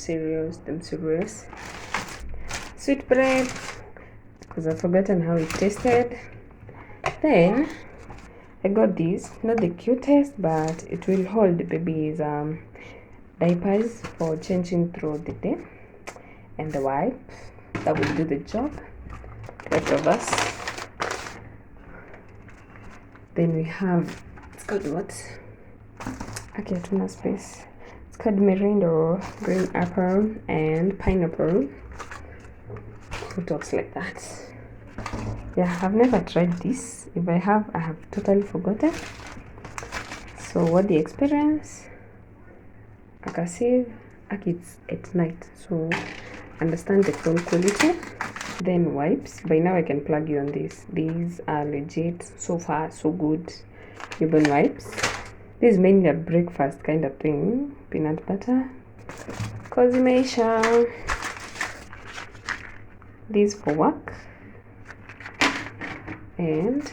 serious. Sweetbread, because I've forgotten how it tasted. Then I got this, not the cutest, but it will hold the baby's diapers for changing throughout the day, and the wipes that will do the job. Leftovers. Then we have, it's called what? Okay, tuna space. It's called Merindo, green apple and pineapple. Who talks like that? Yeah, I've never tried this. If I have totally forgotten. So what the experience? I can see it's at night, so understand the phone quality. Then wipes. By now I can plug you on this. These are legit. So far so good. Ribbon wipes. This is mainly a breakfast kind of thing. Peanut butter. Cosmation. These for work. And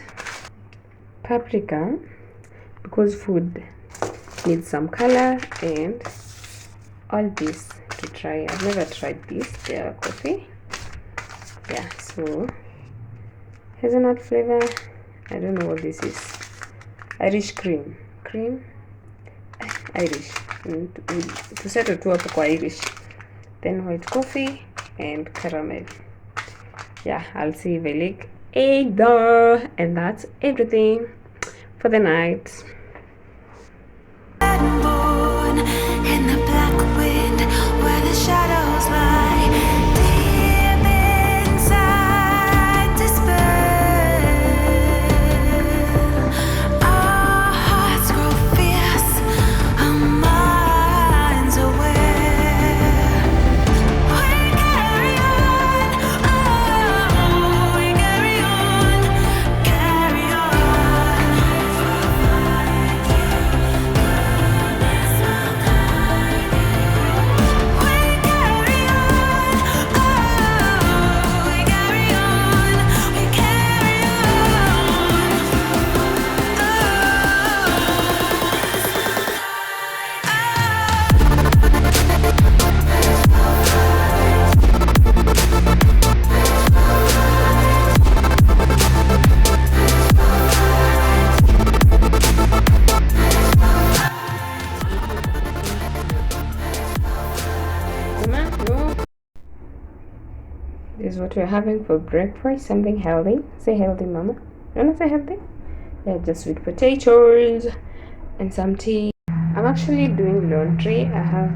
paprika, because food needs some color, and all this to try. I've never tried this. Their coffee. Yeah, so hazelnut flavor. I don't know what this is. Irish cream. Irish. To settle two up for Irish. Then white coffee and caramel. Yeah, I'll see if I like either. And that's everything for the night. In the black wind where the shadows lie, deep inside despair, our hearts grow fierce, our minds aware. We carry on, oh, we carry on, carry on. This is what we're having for breakfast. Something healthy. Say healthy, mama. You wanna say healthy? Yeah, just sweet potatoes and some tea. I'm actually doing laundry. I have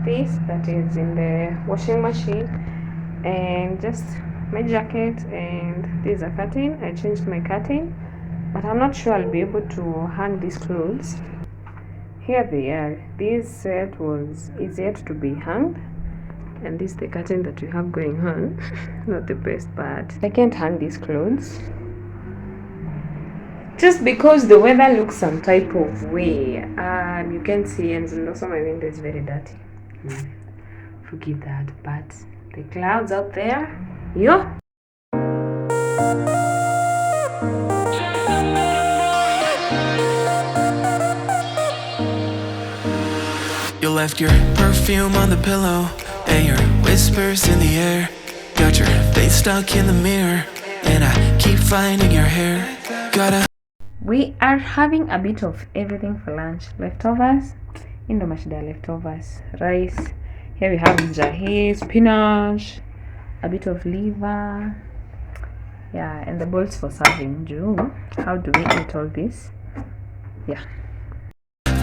this that is in the washing machine, and just my jacket, and this is a curtain. I changed my curtain, but I'm not sure I'll be able to hang these clothes. Here they are. This set is yet to be hung. And this is the curtain that we have going on. Not the best, but I can't hang these clothes just because the weather looks some type of way. You can see, and also my window is very dirty. Forgive that, but the clouds out there, yo. You left your perfume on the pillow, and your whispers in the air. Got your face stuck in the mirror, and I keep finding your hair. We are having a bit of everything for lunch. Leftovers, Indomashida leftovers, rice. Here we have jahe, spinach, a bit of liver. Yeah, and the bowls for serving. How do we eat all this? Yeah.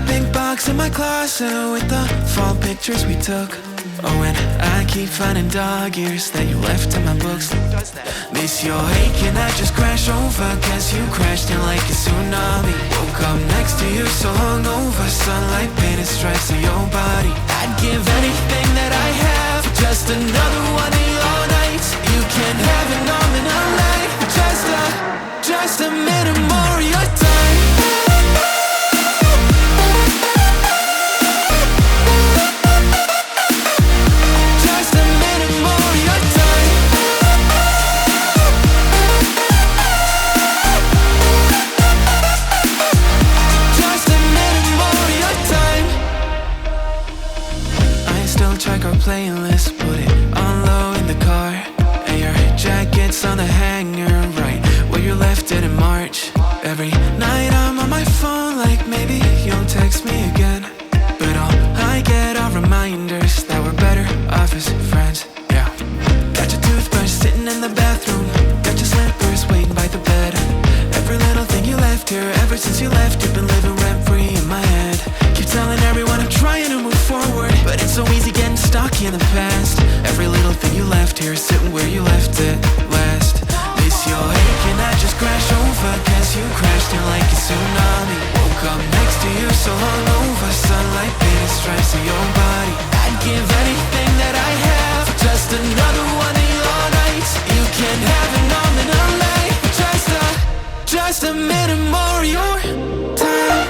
Big box in my closet with the fall pictures we took. Oh, and I keep finding dog ears that you left in my books. Miss your ache and I just crash over, cause you crashed in like a tsunami. Woke up next to you so hungover, sunlight painted stripes on your body. I'd give anything that I have for just another one of your nights. You can have an arm and a leg for just a minute more of your time. Play photos on the hanger, right where you left it in March. Every night I'm on my phone like maybe you'll text me again, but all I get are reminders that we're better off as friends. Yeah. Got your toothbrush sitting in the bathroom, got your slippers waiting by the bed. Every little thing you left here, ever since you left, you've been living rent-free in my head. Keep telling everyone I'm trying to move forward, but it's so easy getting stuck in the past. Every little thing you left here, sitting where you left it last. Miss your ache and I just crash over, guess you crashed in like a tsunami. Woke up next to you so hungover, sunlight painted stripes on your body. I'd give anything that I have for just another one of your nights. You can have it all in a life, just a minute more of your time.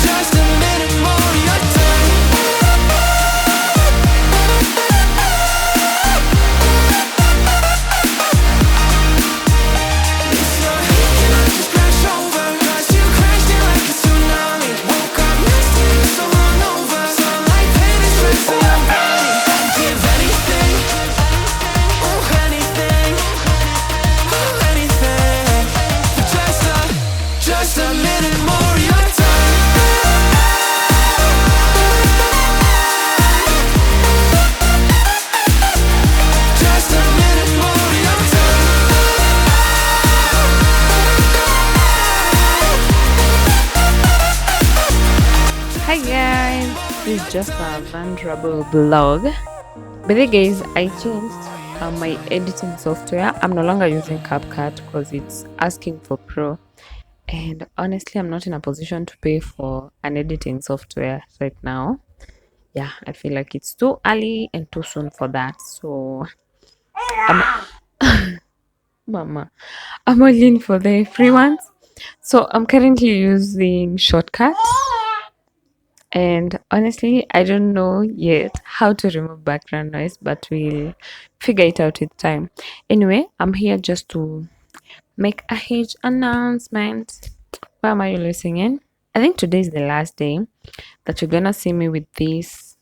Just a minute more of your time. Miss your heat and I just crash over, 'cause you crashed in like a tsunami. Woke up next to you so hungover, sunlight painted stripes on your body. I'd give anything, oh anything, oh anything, for just a minute more of your time. Just a minute more of your time. Hi guys, this is just a vulnerable vlog. By the way guys, I changed my editing software. I'm no longer using CapCut because it's asking for Pro, and honestly I'm not in a position to pay for an editing software right now. Yeah, I feel like it's too early and too soon for that, so mama, I'm all in for the free ones. So I'm currently using Shortcut, and honestly I don't know yet how to remove background noise, but we'll figure it out with time. Anyway, I'm here just to make a huge announcement. Why am I listening? I think today is the last day that you're gonna see me with this,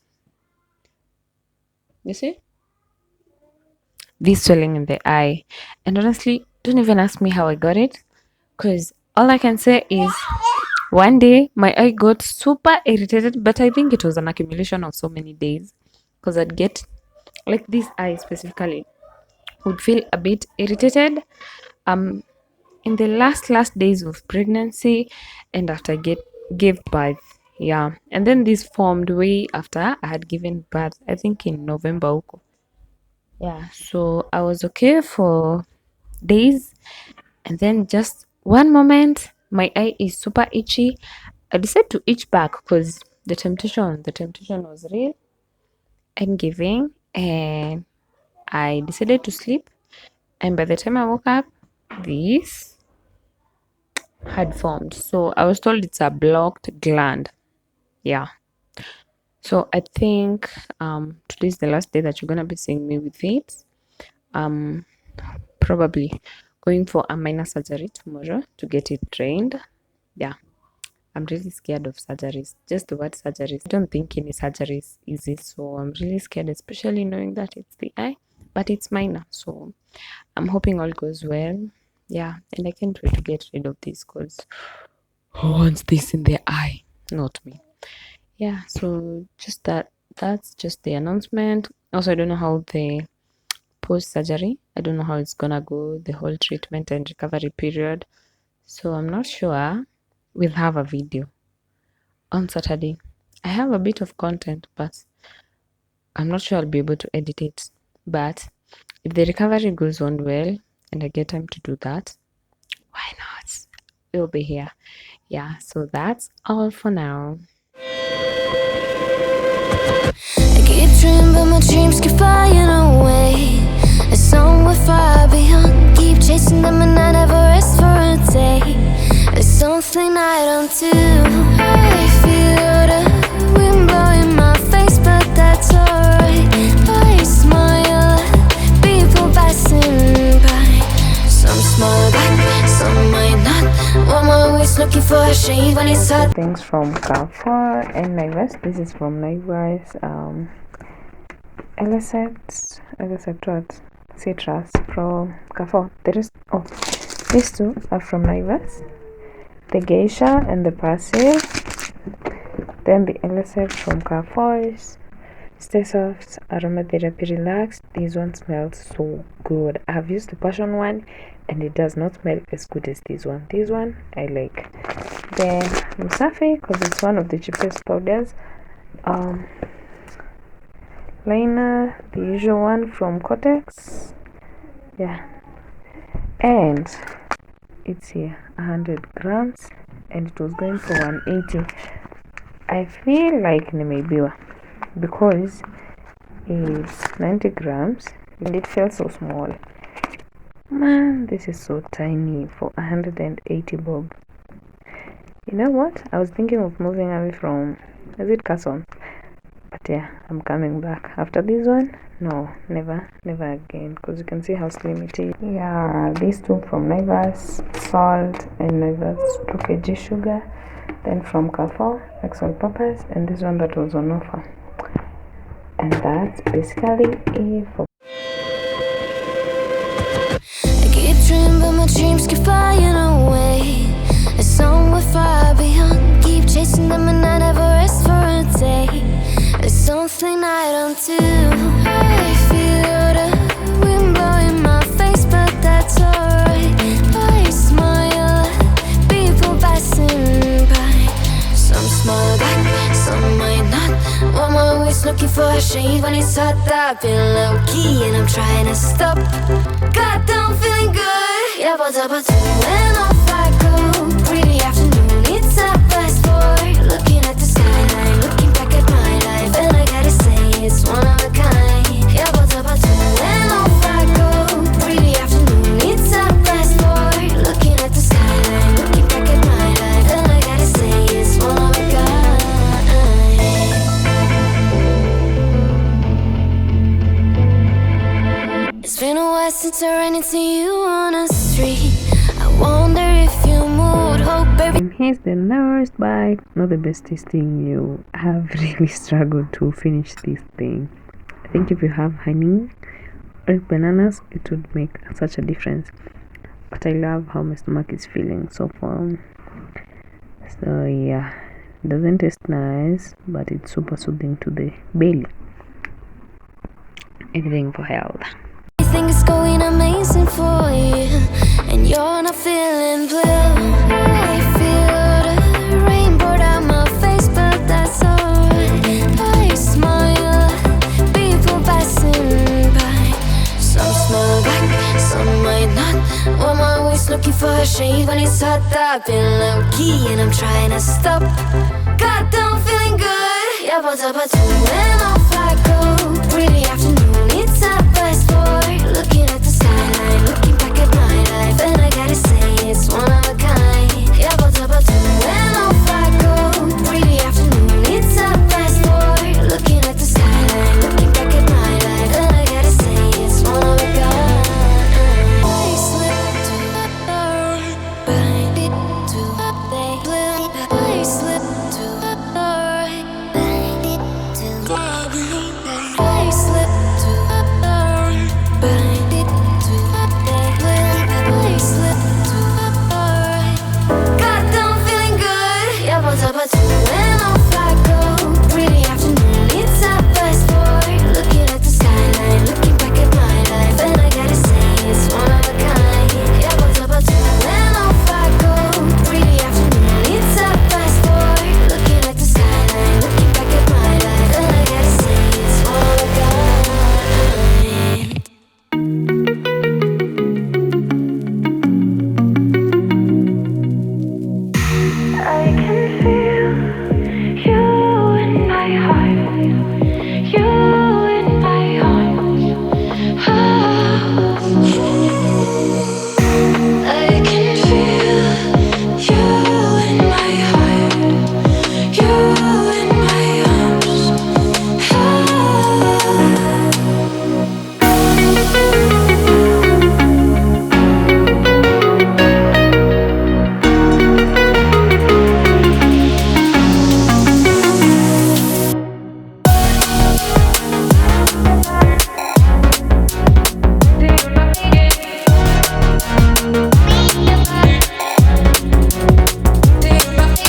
you see, this swelling in the eye. And honestly, don't even ask me how I got it, because all I can say is one day my eye got super irritated, but I think it was an accumulation of so many days, because I'd get like this eye specifically would feel a bit irritated in the last days of pregnancy and after gave birth. Yeah, and then this formed way after I had given birth, I think in November huko. Yeah, so I was okay for days, and then just one moment my eye is super itchy. I decided to itch back because the temptation was real and giving, and I decided to sleep, and by the time I woke up this had formed. So I was told it's a blocked gland. Yeah, so I think today's the last day that you're gonna be seeing me with it. Probably going for a minor surgery tomorrow to get it drained. Yeah, I'm really scared of surgeries. Just the word surgeries, I don't think any surgery is easy, so I'm really scared, especially knowing that it's the eye, but it's minor, so I'm hoping all goes well. Yeah, and I can't wait to get rid of this, because who wants this in their eye? Not me. Yeah, so just that's just the announcement. Also, I don't know how the post-surgery, I don't know how it's gonna go, the whole treatment and recovery period, so I'm not sure. We'll have a video on Saturday. I have a bit of content, but I'm not sure I'll be able to edit it. But if the recovery goes on well and I get time to do that, why not? We'll be here. Yeah, so that's all for now. I keep dreaming, but my dreams keep flying away. It's somewhere far beyond. Keep chasing them and I never rest for a day. There's something I don't do. I feel the wind blowing my face, but that's alright. I smile at people passing by. Some smile back, some might not. I'm always looking for a shot. shade when it's hot. Things from Carrefour and Naivas. This is from Naivas. Illicet what? Citrus from Carrefour. These two are from Naivas. The Geisha and the Persil. Then the Illicet from Carrefour. Stay Soft Aromatherapy Relax. This one smells so good. I have used the Passion one and it does not smell as good as this one. This one I like. Then Musafi, because it's one of the cheapest powders. Liner, the usual one from Cortex. Yeah. And it's here 100 grams and it was going for 180. I feel like Nimebiwa because it's 90 grams and it feels so small. Man, this is so tiny for 180 bob. You know what? I was thinking of moving away from, is it Casson? But yeah, I'm coming back. After this one, no, never again. Because you can see how slim it is. Yeah, these two from Naivas, salt and Naivas 2 kg sugar. Then from Carrefour, Excel Peppers, and this one that was on offer. And that's basically it for. I keep dreaming, but my dreams keep flying away. It's somewhere far beyond. Keep chasing them and I never rest for a day. It's something I don't do. I feel the wind blowing my face, but that's alright. I smile at people passing by. Some smile back, some might not. I'm always looking for a shade when it's hot. I've been low key and I'm trying to stop. God, I'm feeling good. Yeah, but when off I go. Pretty afternoon, it's a fast forward. Looking at the skyline, looking back at my life, and I gotta say it's one of a kind. Yeah, but when off I go. Pretty afternoon, it's a fast forward. Looking at the skyline, looking back at my life, and I gotta say it's one of a kind. It's been a while since I ran into you on a street. I wonder if you moved, hope baby. And here's the last bite. Not the bestest thing. You have really struggled to finish this thing. I think if you have honey or bananas, it would make such a difference. But I love how my stomach is feeling so far. So yeah, it doesn't taste nice, but it's super soothing to the belly. Anything for health. Everything is going amazing for you, and you're not feeling blue. I feel the rainbow down my face, but that's alright. I smile at people passing by. Some smile back, some might not. I'm always looking for a shade when it's hot. I've been low key and I'm trying to stop. God, I'm feeling good. Yeah, but when I'm